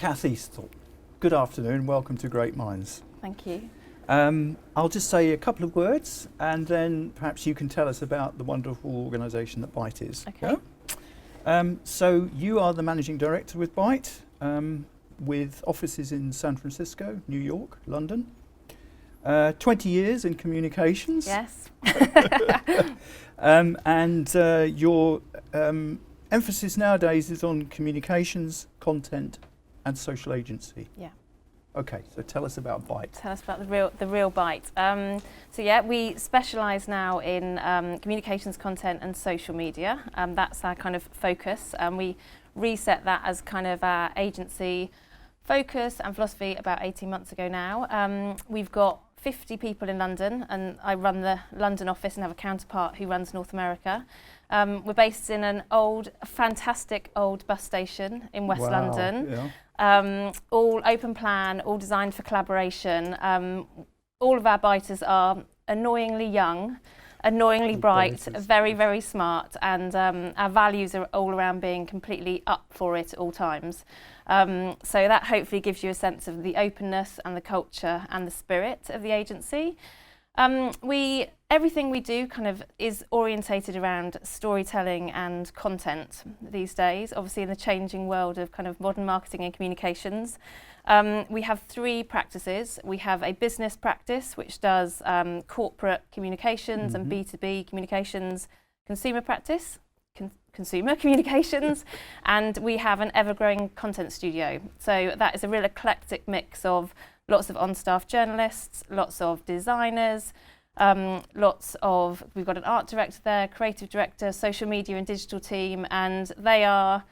Kath Easthope, good afternoon, welcome to Great Minds. Thank you. I'll just say a couple of words and then perhaps you can tell us about the wonderful organisation that BITE is. Okay. Yeah? So you are the Managing Director with BITE, with offices in San Francisco, New York, London. 20 years in communications. Yes. And your emphasis nowadays is on communications, content and social agency. Yeah. Okay, so tell us about BITE. Tell us about the real BITE. So yeah, we specialise now in communications, content and social media. That's our kind of focus. We reset that as kind of our agency focus and philosophy about 18 months ago now. We've got 50 people in London and I run the London office and have a counterpart who runs North America. We're based in an fantastic old bus station in West London. Yeah. All open plan, all designed for collaboration. All of our biters are annoyingly young, annoyingly bright, very, very smart, and our values are all around being completely up for it at all times. So that hopefully gives you a sense of the openness and the culture and the spirit of the agency. Everything we do kind of is orientated around storytelling and content these days, obviously in the changing world of kind of modern marketing and communications. We have 3 practices. We have a business practice which does corporate communications and B2B communications, consumer practice, consumer communications, and we have an ever-growing content studio. So that is a real eclectic mix of lots of on-staff journalists, lots of designers, we've got an art director there, creative director, social media and digital team, and they are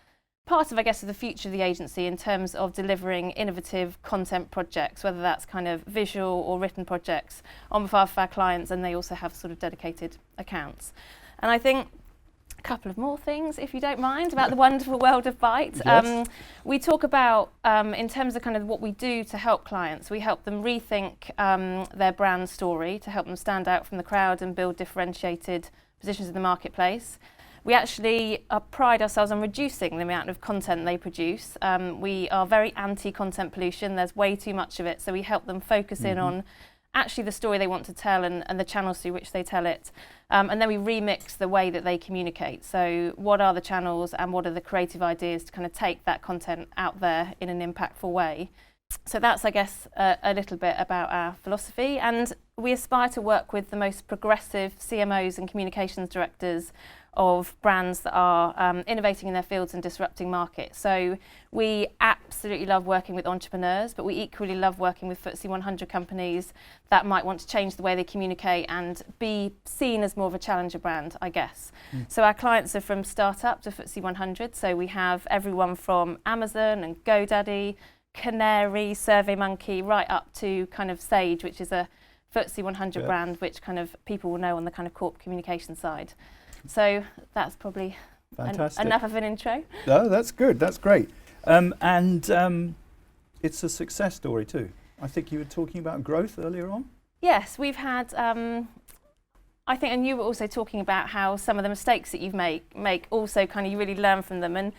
part of, I guess, of the future of the agency in terms of delivering innovative content projects, whether that's kind of visual or written projects on behalf of our clients, and they also have sort of dedicated accounts. And I think a couple of more things, if you don't mind, about the wonderful world of BITE. Yes. We talk about, in terms of kind of what we do to help clients, we help them rethink their brand story to help them stand out from the crowd and build differentiated positions in the marketplace. We actually pride ourselves on reducing the amount of content they produce. We are very anti-content pollution. There's way too much of it, so we help them focus in on actually the story they want to tell and the channels through which they tell it. And then we remix the way that they communicate. So what are the channels and what are the creative ideas to kind of take that content out there in an impactful way. So that's, I guess, a little bit about our philosophy. And we aspire to work with the most progressive CMOs and communications directors of brands that are innovating in their fields and disrupting markets. So we absolutely love working with entrepreneurs, but we equally love working with FTSE 100 companies that might want to change the way they communicate and be seen as more of a challenger brand, I guess. So our clients are from startup to FTSE 100. So we have everyone from Amazon and GoDaddy, Canary, SurveyMonkey, right up to kind of Sage, which is a FTSE 100 brand, which kind of people will know on the kind of corp communication side. So that's probably enough of an intro. No, that's good. That's great. And it's a success story too. I think you were talking about growth earlier on. Yes, we've had, I think, and you were also talking about how some of the mistakes that you make also kind of you really learn from them. And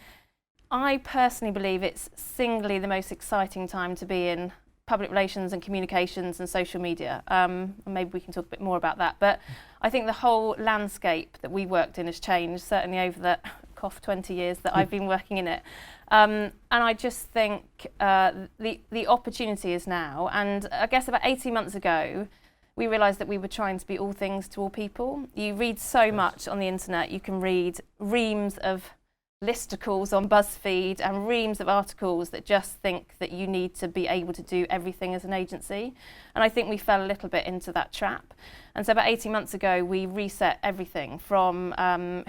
I personally believe it's singly the most exciting time to be in public relations and communications and social media. Maybe we can talk a bit more about that. But I think the whole landscape that we worked in has changed, certainly over the 20 years that I've been working in it. And I just think the opportunity is now. And I guess about 18 months ago, we realised that we were trying to be all things to all people. You read so much on the internet. You can read reams of listicles on BuzzFeed and reams of articles that just think that you need to be able to do everything as an agency. And I think we fell a little bit into that trap. And so about 18 months ago, we reset everything from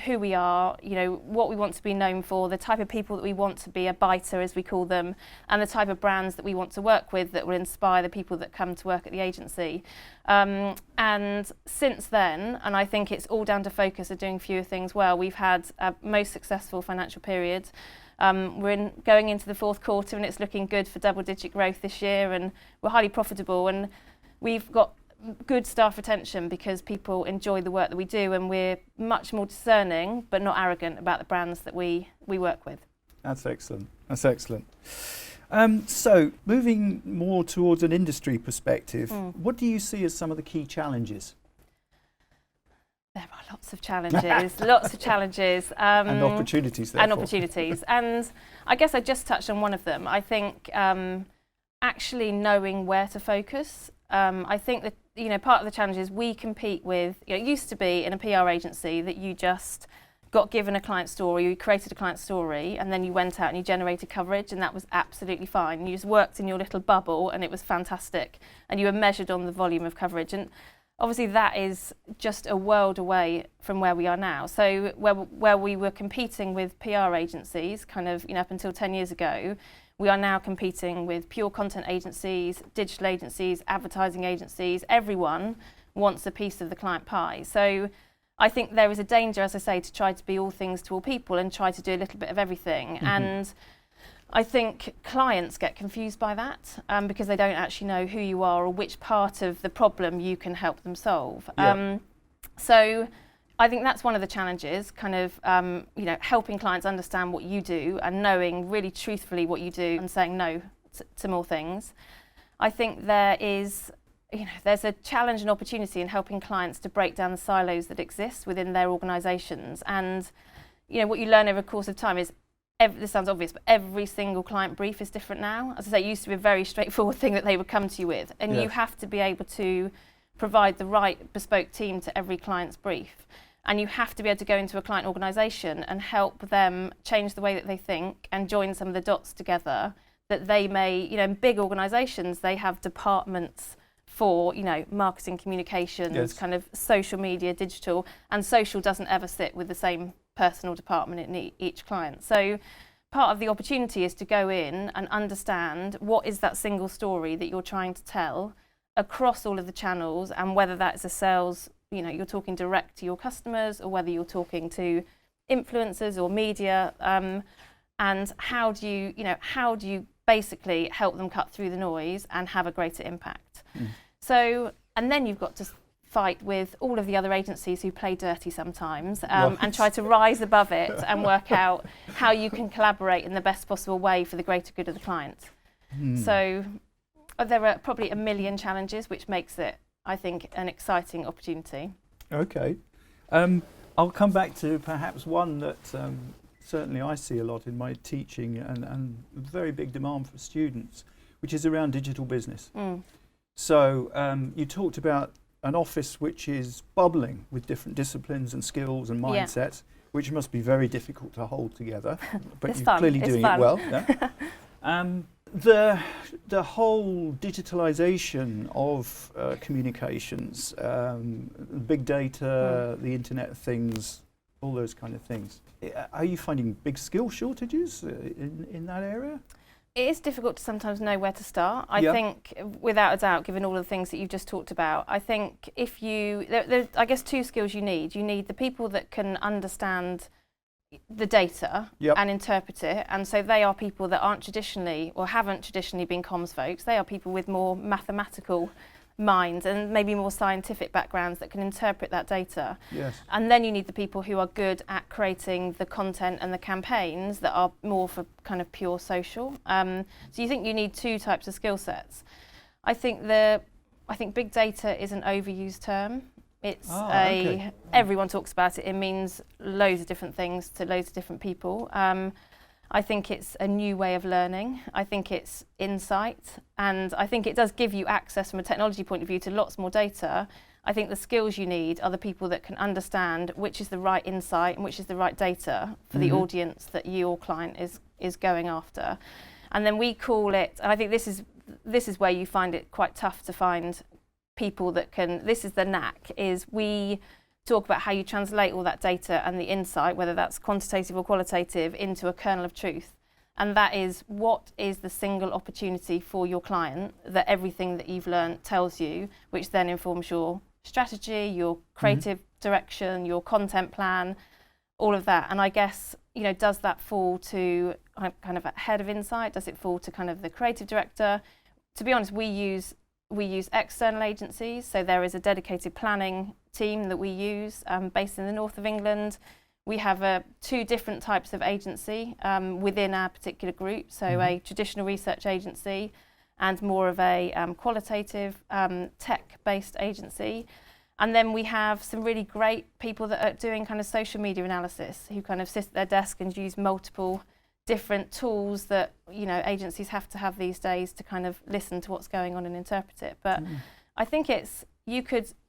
who we are, you know, what we want to be known for, the type of people that we want to be a biter, as we call them, and the type of brands that we want to work with that will inspire the people that come to work at the agency. And since then, and I think it's all down to focus of doing fewer things well, we've had a most successful financial period. We're going into the fourth quarter and it's looking good for double-digit growth this year, and we're highly profitable, and we've got good staff retention because people enjoy the work that we do, and we're much more discerning but not arrogant about the brands that we work with. That's excellent. That's excellent. So, moving more towards an industry perspective, what do you see as some of the key challenges? There are lots of challenges, lots of challenges. And opportunities, therefore. And opportunities. And I guess I just touched on one of them. I think actually knowing where to focus. I think that, you know, part of the challenge is we compete with, you know, it used to be in a PR agency that you just got given a client story, you created a client story, and then you went out and you generated coverage, and that was absolutely fine. You just worked in your little bubble and it was fantastic, and you were measured on the volume of coverage. And obviously that is just a world away from where we are now. So where we were competing with PR agencies kind of, you know, up until 10 years ago, we are now competing with pure content agencies, digital agencies, advertising agencies. Everyone wants a piece of the client pie. So I think there is a danger, as I say, to try to be all things to all people and try to do a little bit of everything. And I think clients get confused by that because they don't actually know who you are or which part of the problem you can help them solve. So I think that's one of the challenges, kind of, you know, helping clients understand what you do and knowing really truthfully what you do and saying no to more things. I think there is, you know, there's a challenge and opportunity in helping clients to break down the silos that exist within their organisations. And, you know, what you learn over the course of time is, this sounds obvious, but every single client brief is different now. As I say, it used to be a very straightforward thing that they would come to you with. And you have to be able to provide the right bespoke team to every client's brief. And you have to be able to go into a client organisation and help them change the way that they think and join some of the dots together that they may, you know, in big organisations, they have departments for, you know, marketing, communications, kind of social media, digital, and social doesn't ever sit with the same personal department in each client. So part of the opportunity is to go in and understand what is that single story that you're trying to tell across all of the channels, and whether that's a sales, you know, you're talking direct to your customers, or whether you're talking to influencers or media, and how do you basically help them cut through the noise and have a greater impact. So, and then you've got to fight with all of the other agencies who play dirty sometimes, and try to rise above it and work out how you can collaborate in the best possible way for the greater good of the client. So there are probably a million challenges, which makes it, I think, an exciting opportunity. Okay. I'll come back to perhaps one that certainly I see a lot in my teaching, and very big demand for students, which is around digital business. So you talked about an office which is bubbling with different disciplines and skills and mindsets, which must be very difficult to hold together, but you're clearly doing it well. The whole digitalization of communications, big data, the Internet of Things, all those kind of things. Are you finding big skill shortages in that area? It is difficult to sometimes know where to start. I think, without a doubt, given all of the things that you've just talked about, I think if you, there's, I guess, two skills you need. You need the people that can understand the data and interpret it, and so they are people that aren't traditionally, or haven't traditionally been comms folks. They are people with more mathematical minds and maybe more scientific backgrounds that can interpret that data. And then you need the people who are good at creating the content and the campaigns that are more for kind of pure social. So you think you need two types of skill sets. I think big data is an overused term. It's everyone talks about it. It means loads of different things to loads of different people. I think it's a new way of learning. I think it's insight, and I think it does give you access from a technology point of view to lots more data. I think the skills you need are the people that can understand which is the right insight and which is the right data for the audience that your client is going after. And then we call it, and I think this is where you find it quite tough to find people that can, this is the knack, is we talk about how you translate all that data and the insight, whether that's quantitative or qualitative, into a kernel of truth. And that is, what is the single opportunity for your client that everything that you've learned tells you, which then informs your strategy, your creative direction, your content plan, all of that. And I guess, you know, does that fall to kind of a head of insight? Does it fall to kind of the creative director? To be honest, we use external agencies, so there is a dedicated planning team that we use based in the north of England. We have 2 different types of agency within our particular group, so a traditional research agency and more of a qualitative tech-based agency. And then we have some really great people that are doing kind of social media analysis, who kind of sit at their desk and use multiple different tools that, you know, agencies have to have these days to kind of listen to what's going on and interpret it. But I think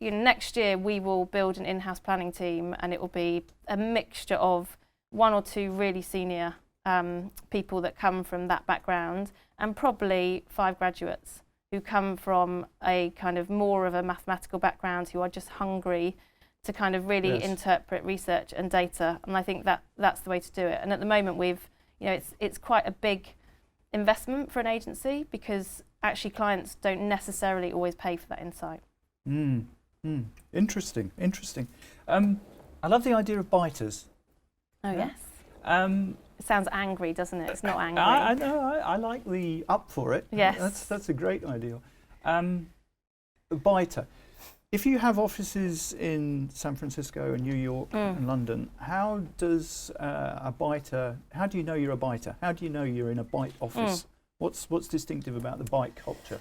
next year we will build an in-house planning team, and it will be a mixture of 1 or 2 really senior people that come from that background, and probably 5 graduates who come from a kind of more of a mathematical background, who are just hungry to kind of really interpret research and data. And I think that's the way to do it. And at the moment it's quite a big investment for an agency, because actually clients don't necessarily always pay for that insight. Interesting. I love the idea of biters. Oh, yes. It sounds angry, doesn't it? It's not angry. I know. I like the up for it. Yes. That's a great idea. A biter. If you have offices in San Francisco and New York and London, how does a biter? How do you know you're a biter? How do you know you're in a bite office? What's distinctive about the bite culture?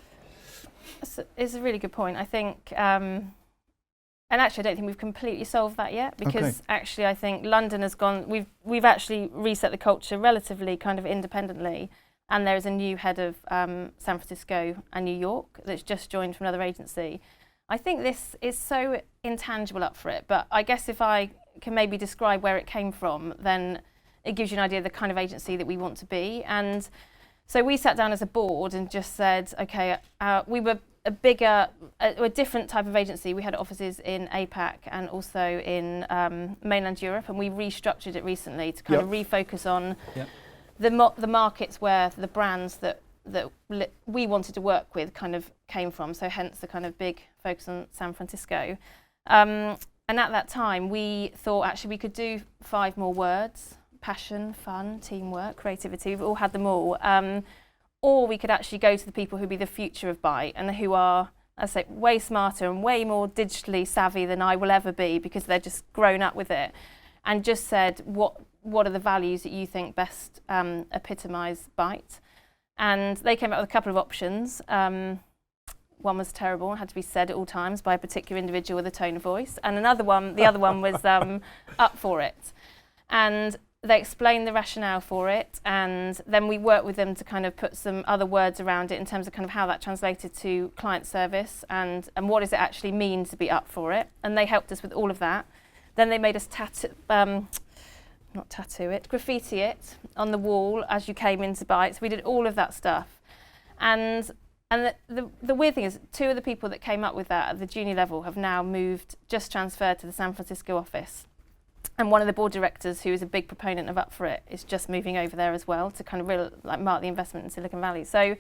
It's a really good point. I think, and actually, I don't think we've completely solved that yet, because actually, I think London has gone. We've actually reset the culture relatively kind of independently, and there is a new head of San Francisco and New York that's just joined from another agency. I think this is so intangible up for it, but I guess if I can maybe describe where it came from, then it gives you an idea of the kind of agency that we want to be. And so we sat down as a board and just said, okay, we were a different type of agency. We had offices in APAC and also in mainland Europe, and we restructured it recently to kind of refocus on the markets where the brands that we wanted to work with kind of came from, so hence the kind of big focus on San Francisco. And at that time we thought actually we could do 5 more words: passion, fun, teamwork, creativity. We've all had them all. Or we could actually go to the people who'd be the future of Byte, and who are, I say, way smarter and way more digitally savvy than I will ever be, because they're just grown up with it, and just said, what are the values that you think best epitomise Byte? And they came up with a couple of options. One was terrible and had to be said at all times by a particular individual with a tone of voice. And the other one was up for it. And they explained the rationale for it, and then we worked with them to kind of put some other words around it in terms of kind of how that translated to client service and what does it actually mean to be up for it. And they helped us with all of that. Then they made us graffiti it on the wall as you came into Byte. So we did all of that stuff. And the weird thing is, 2 of the people that came up with that at the junior level have now just transferred to the San Francisco office. And one of the board directors, who is a big proponent of Up For It, is just moving over there as well to kind of really mark the investment in Silicon Valley. So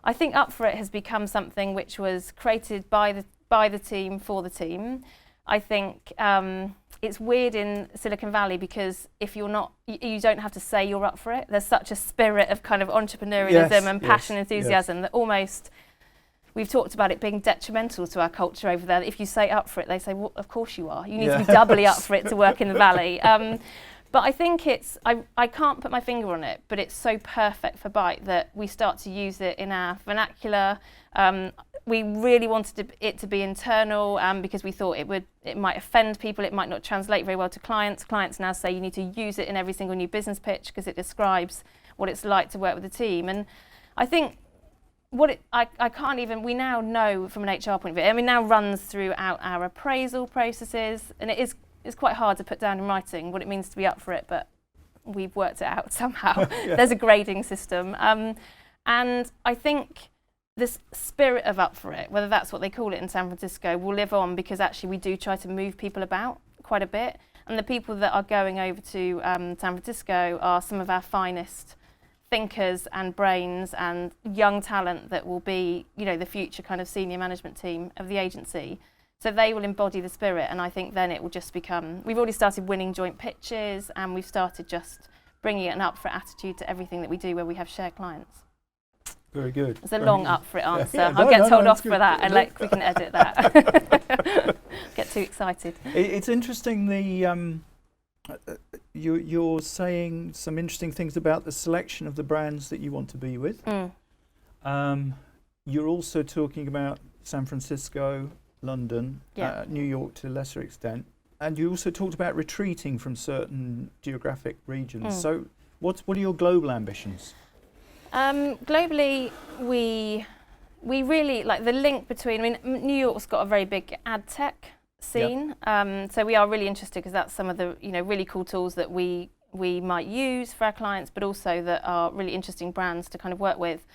I think Up For It has become something which was created by the team for the team. I think it's weird in Silicon Valley, because if you're not, you don't have to say you're up for it. There's such a spirit of kind of entrepreneurialism and passion, enthusiasm that almost, we've talked about it being detrimental to our culture over there. If you say up for it, they say, well, of course you are. You need to be doubly up for it to work in the Valley. But I think I can't put my finger on it, but it's so perfect for Byte that we start to use it in our vernacular. We really wanted it to be internal because we thought it might offend people, it might not translate very well to clients. Clients now say you need to use it in every single new business pitch because it describes what it's like to work with a team. And I think I can't even, we now know from an HR point of view, I mean, now runs throughout our appraisal processes, and it's quite hard to put down in writing what it means to be up for it, but we've worked it out somehow. There's a grading system. And I think this spirit of Up For It, whether that's what they call it in San Francisco, will live on, because actually we do try to move people about quite a bit. And the people that are going over to San Francisco are some of our finest thinkers and brains and young talent that will be, the future kind of senior management team of the agency. So they will embody the spirit, and I think then it will just become, we've already started winning joint pitches, and we've started just bringing an Up For It attitude to everything that we do where we have shared clients. Very good. It's a long Up For It answer. I'll get told off for that, and we can edit that. Get too excited. It's interesting, you're saying some interesting things about the selection of the brands that you want to be with. You're also talking about San Francisco, London, New York to a lesser extent, and you also talked about retreating from certain geographic regions. So what are your global ambitions? Globally, we really like the link between, I mean, New York's got a very big ad tech scene, so we are really interested because that's some of the really cool tools that we might use for our clients, but also that are really interesting brands to kind of work with.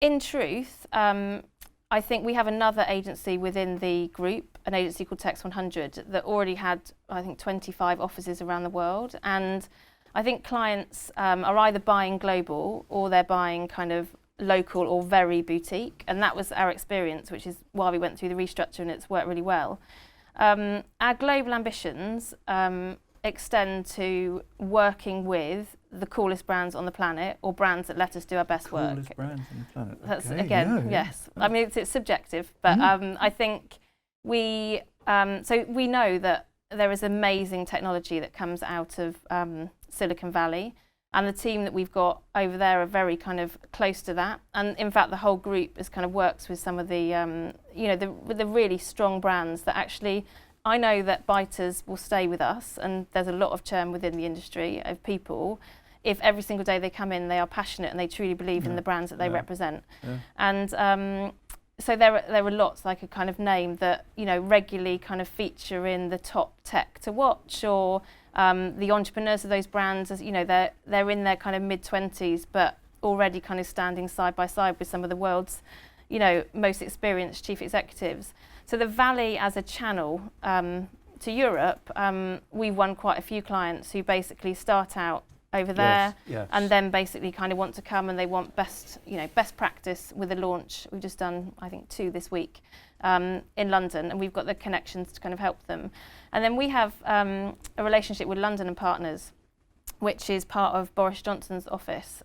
In truth, I think we have another agency within the group, an agency called Tex 100, that already had, I think, 25 offices around the world. And I think clients are either buying global or they're buying kind of local or very boutique. And that was our experience, which is why we went through the restructure and it's worked really well. Our global ambitions extend to working with the coolest brands on the planet, or brands that let us do our best work. Coolest brands on the planet. That's okay, again, yes. I mean, it's subjective, but I think we know that there is amazing technology that comes out of Silicon Valley, and the team that we've got over there are very kind of close to that. And in fact, the whole group is kind of works with some of the the really strong brands that actually. I know that biters will stay with us, and there's a lot of churn within the industry of people. If every single day they come in, they are passionate and they truly believe in the brands that they represent. And so there are lots I could kind of name that regularly kind of feature in the top tech to watch, or the entrepreneurs of those brands. As they're in their kind of mid-20s, but already kind of standing side by side with some of the world's most experienced chief executives. So the Valley as a channel to Europe, we've won quite a few clients who basically start out over there and then basically kind of want to come and they want best practice with a launch. We've just done, I think, 2 this week in London, and we've got the connections to kind of help them. And then we have a relationship with London and Partners, which is part of Boris Johnson's office.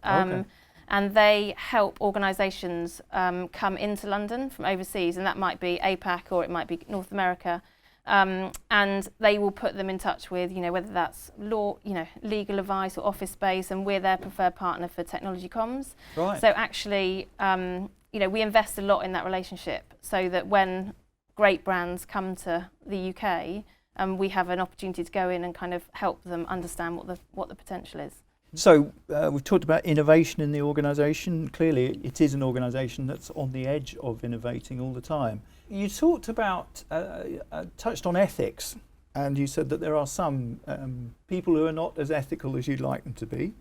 And they help organisations come into London from overseas, and that might be APAC or it might be North America, and they will put them in touch with, whether that's law, legal advice or office space, and we're their preferred partner for technology comms. Right. So actually, we invest a lot in that relationship, so that when great brands come to the UK, we have an opportunity to go in and kind of help them understand what the potential is. So we've talked about innovation in the organisation. Clearly, it is an organisation that's on the edge of innovating all the time. You talked about, touched on ethics, and you said that there are some people who are not as ethical as you'd like them to be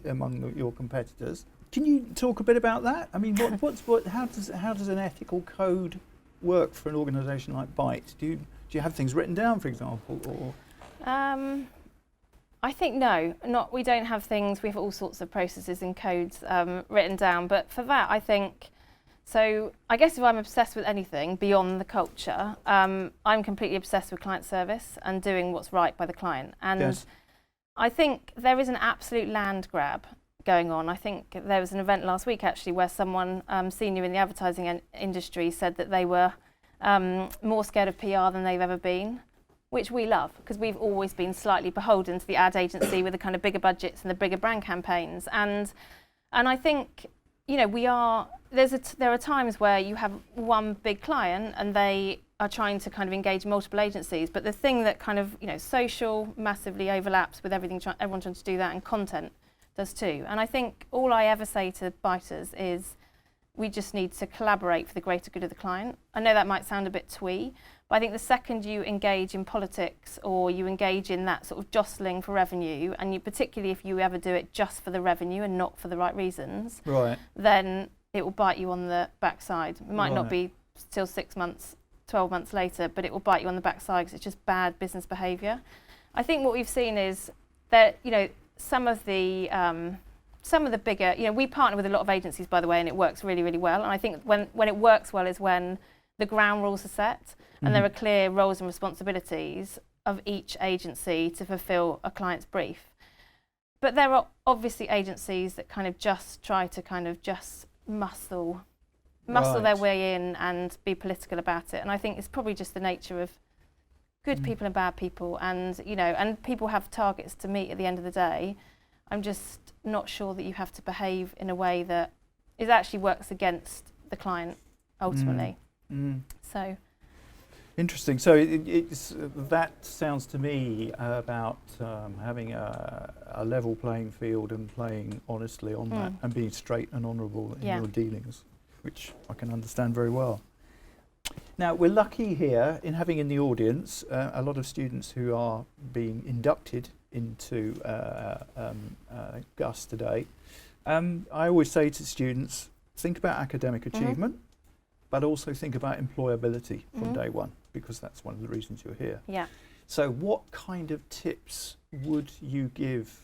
among your competitors. Can you talk a bit about that? I mean, how does an ethical code work for an organisation like Byte? Do you have things written down, for example, or? I think no, we don't have things. We have all sorts of processes and codes written down. But for that, I think, so I guess if I'm obsessed with anything beyond the culture, I'm completely obsessed with client service and doing what's right by the client. And I think there is an absolute land grab going on. I think there was an event last week actually where someone senior in the advertising industry said that they were more scared of PR than they've ever been, which we love, because we've always been slightly beholden to the ad agency with the kind of bigger budgets and the bigger brand campaigns. And I think, there are times where you have one big client and they are trying to kind of engage multiple agencies, but the thing that kind of, social massively overlaps with everything, everyone trying to do that, and content does too. And I think all I ever say to biters is we just need to collaborate for the greater good of the client. I know that might sound a bit twee, but I think the second you engage in politics or you engage in that sort of jostling for revenue, and particularly if you ever do it just for the revenue and not for the right reasons, then it will bite you on the backside. It might not be till 6 months, 12 months later, but it will bite you on the backside because it's just bad business behaviour. I think what we've seen is that, some of the bigger, we partner with a lot of agencies, by the way, and it works really, really well. And I think when it works well is when the ground rules are set and there are clear roles and responsibilities of each agency to fulfill a client's brief. But there are obviously agencies that kind of just try to kind of just muscle their way in and be political about it. And I think it's probably just the nature of good people and bad people, and and people have targets to meet at the end of the day. I'm just not sure that you have to behave in a way that actually works against the client ultimately. So interesting. So it's that sounds to me about having a level playing field and playing honestly on that, and being straight and honourable in your dealings, which I can understand very well. Now, we're lucky here in having in the audience a lot of students who are being inducted into GUS today. I always say to students, think about academic achievement, but also think about employability from day one, because that's one of the reasons you're here. Yeah. So what kind of tips would you give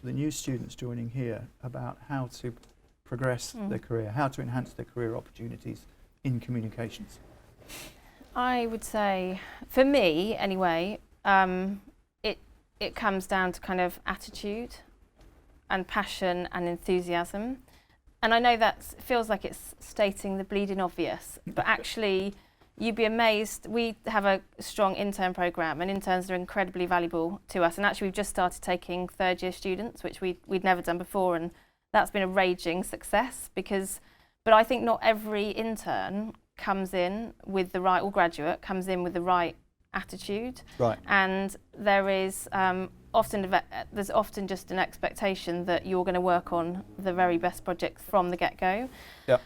the new students joining here about how to progress their career, how to enhance their career opportunities in communications? I would say, for me anyway, it comes down to kind of attitude and passion and enthusiasm. And I know that feels like it's stating the bleeding obvious, but actually you'd be amazed. We have a strong intern programme, and interns are incredibly valuable to us. And actually we've just started taking third year students, which we'd never done before, and that's been a raging success but I think not every intern comes in with the right, or graduate comes in with the right attitude. Right. And there is there's often just an expectation that you're going to work on the very best projects from the get-go. Yeah.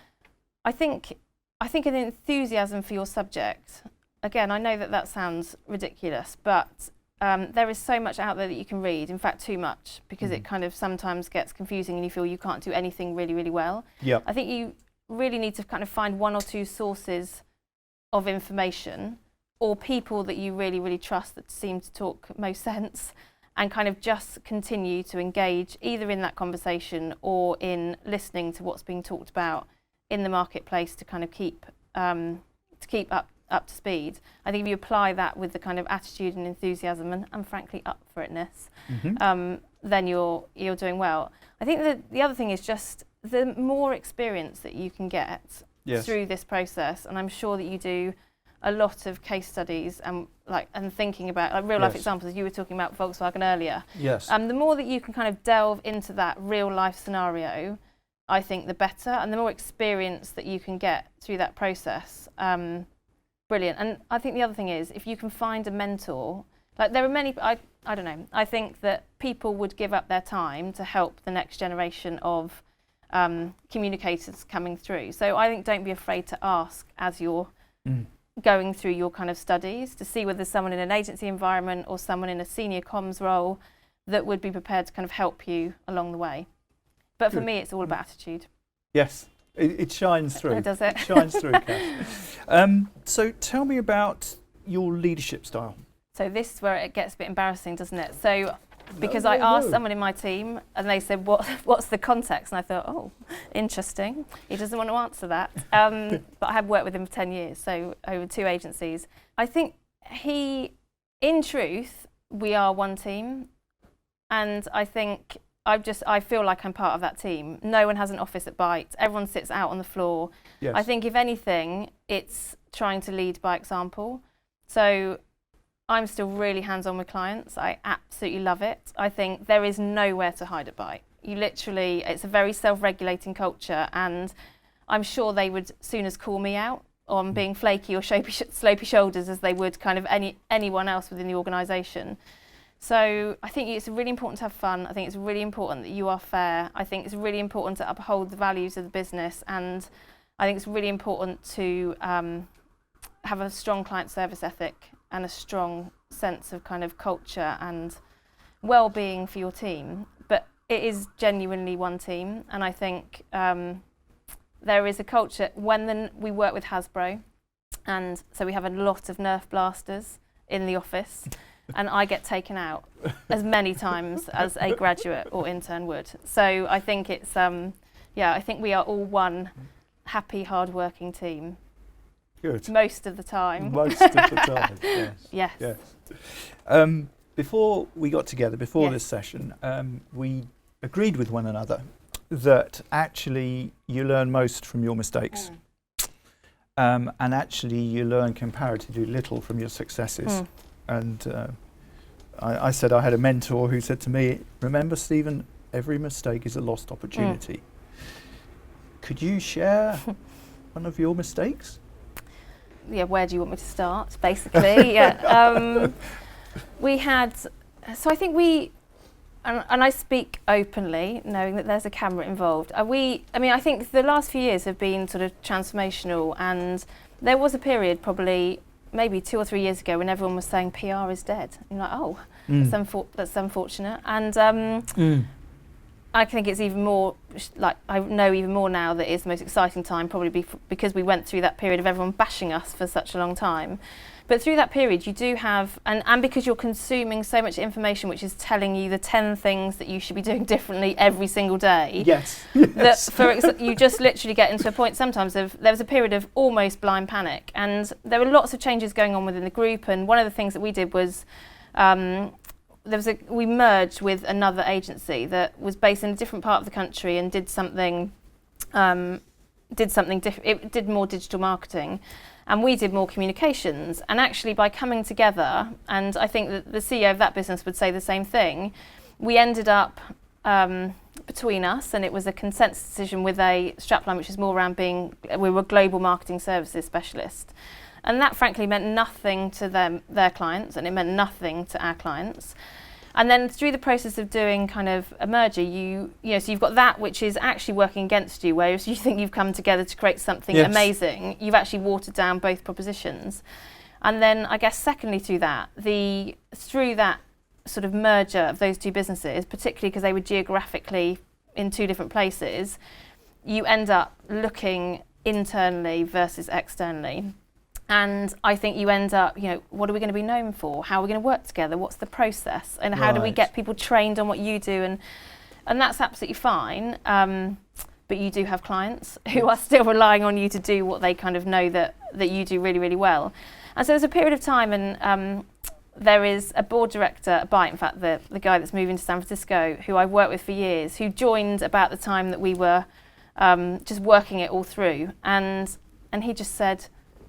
I think an enthusiasm for your subject. Again, I know that sounds ridiculous, but there is so much out there that you can read. In fact, too much, because it kind of sometimes gets confusing and you feel you can't do anything really, really well. Yeah. I think you really need to kind of find one or two sources of information, or people that you really, really trust that seem to talk most sense, and kind of just continue to engage either in that conversation or in listening to what's being talked about in the marketplace to kind of keep up to speed. I think if you apply that with the kind of attitude and enthusiasm and frankly up for itness, then you're doing well. I think the other thing is just the more experience that you can get through this process, and I'm sure that you do a lot of case studies and thinking about real life examples, as you were talking about Volkswagen earlier. Yes. The more that you can kind of delve into that real life scenario, I think the better, and the more experience that you can get through that process, brilliant. And I think the other thing is, if you can find a mentor, there are many, I don't know, I think that people would give up their time to help the next generation of communicators coming through. So I think don't be afraid to ask as you're going through your kind of studies, to see whether there's someone in an agency environment or someone in a senior comms role that would be prepared to kind of help you along the way. But for me, it's all about attitude. Yes, it shines through. Does it? It shines through, Kath. So tell me about your leadership style. So this is where it gets a bit embarrassing, doesn't it? So because I asked someone in my team and they said, what's the context? And I thought, oh, interesting. He doesn't want to answer that. But I have worked with him for 10 years, so over 2 agencies. I think in truth, we are one team. And I think I feel like I'm part of that team. No one has an office at Byte. Everyone sits out on the floor. Yes. I think if anything, it's trying to lead by example. So I'm still really hands-on with clients. I absolutely love it. I think there is nowhere to hide at Byte. It's a very self-regulating culture, and I'm sure they would soon as call me out on being flaky or slopey shoulders as they would kind of anyone else within the organisation. So I think it's really important to have fun. I think it's really important that you are fair. I think it's really important to uphold the values of the business, and I think it's really important to have a strong client service ethic and a strong sense of kind of culture and well-being for your team. But it is genuinely one team, and I think there is a culture we work with Hasbro, and so we have a lot of Nerf blasters in the office. And I get taken out as many times as a graduate or intern would. So I think it's, I think we are all one happy, hard-working team. Good. Most of the time. Most of the time, yes. Yes. Before we got together, this session, we agreed with one another that actually you learn most from your mistakes. And actually you learn comparatively little from your successes. And I said I had a mentor who said to me, remember, Stephen, every mistake is a lost opportunity. Could you share one of your mistakes? Yeah, where do you want me to start, basically? Yeah. We had, so I think and I speak openly, knowing that there's a camera involved. I think the last few years have been sort of transformational, and there was a period probably maybe 2 or 3 years ago when everyone was saying PR is dead. And you're like, oh, that's unfortunate. And I think it's even more, like, I know even more now that it's the most exciting time, probably because we went through that period of everyone bashing us for such a long time. But through that period, you do have, and because you're consuming so much information which is telling you the 10 things that you should be doing differently every single day. Yes. That you just literally get into a point sometimes of, there was a period of almost blind panic. And there were lots of changes going on within the group. And one of the things that we did was, we merged with another agency that was based in a different part of the country and did something different. It did more digital marketing, and we did more communications. And actually, by coming together, and I think that the CEO of that business would say the same thing, we ended up between us, and it was a consensus decision with a strapline which is more around we were a global marketing services specialist. And that frankly meant nothing to their clients, and it meant nothing to our clients. And then through the process of doing kind of a merger, so you've got that which is actually working against you, whereas you think you've come together to create something amazing, you've actually watered down both propositions. And then I guess secondly through that sort of merger of those two businesses, particularly because they were geographically in two different places, you end up looking internally versus externally. And I think you end up, what are we going to be known for? How are we going to work together? What's the process? And how do we get people trained on what you do? And that's absolutely fine. But you do have clients who are still relying on you to do what they kind of know that you do really, really well. And so there's a period of time, and there is a board director at Byte, in fact, the guy that's moving to San Francisco, who I've worked with for years, who joined about the time that we were just working it all through. And he just said,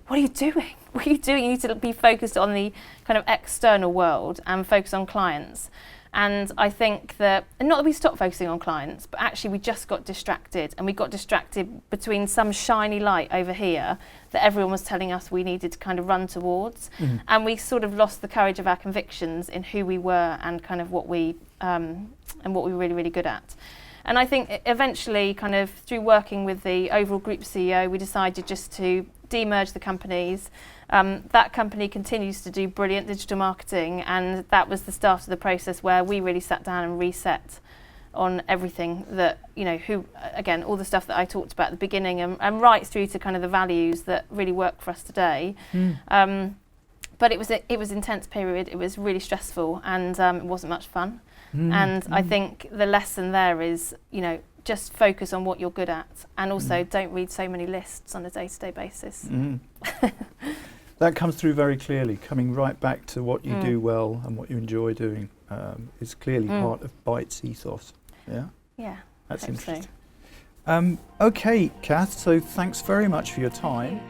what are you doing? What are you doing? You need to be focused on the kind of external world and focus on clients. And I think that, and not that we stopped focusing on clients, but actually we just got distracted. And we got distracted between some shiny light over here that everyone was telling us we needed to kind of run towards. Mm-hmm. And we sort of lost the courage of our convictions in who we were and kind of what we were really, really good at. And I think eventually, kind of through working with the overall group CEO, we decided just to demerge the companies. That company continues to do brilliant digital marketing, and that was the start of the process where we really sat down and reset on everything that, again, all the stuff that I talked about at the beginning, and right through to kind of the values that really work for us today. But it was an intense period. It was really stressful, and it wasn't much fun. And I think the lesson there is, just focus on what you're good at, and also don't read so many lists on a day-to-day basis. That comes through very clearly, coming right back to what you do well and what you enjoy doing is clearly part of Byte's ethos. Yeah? Yeah. That's interesting. Okay, Kath, so thanks very much for your time.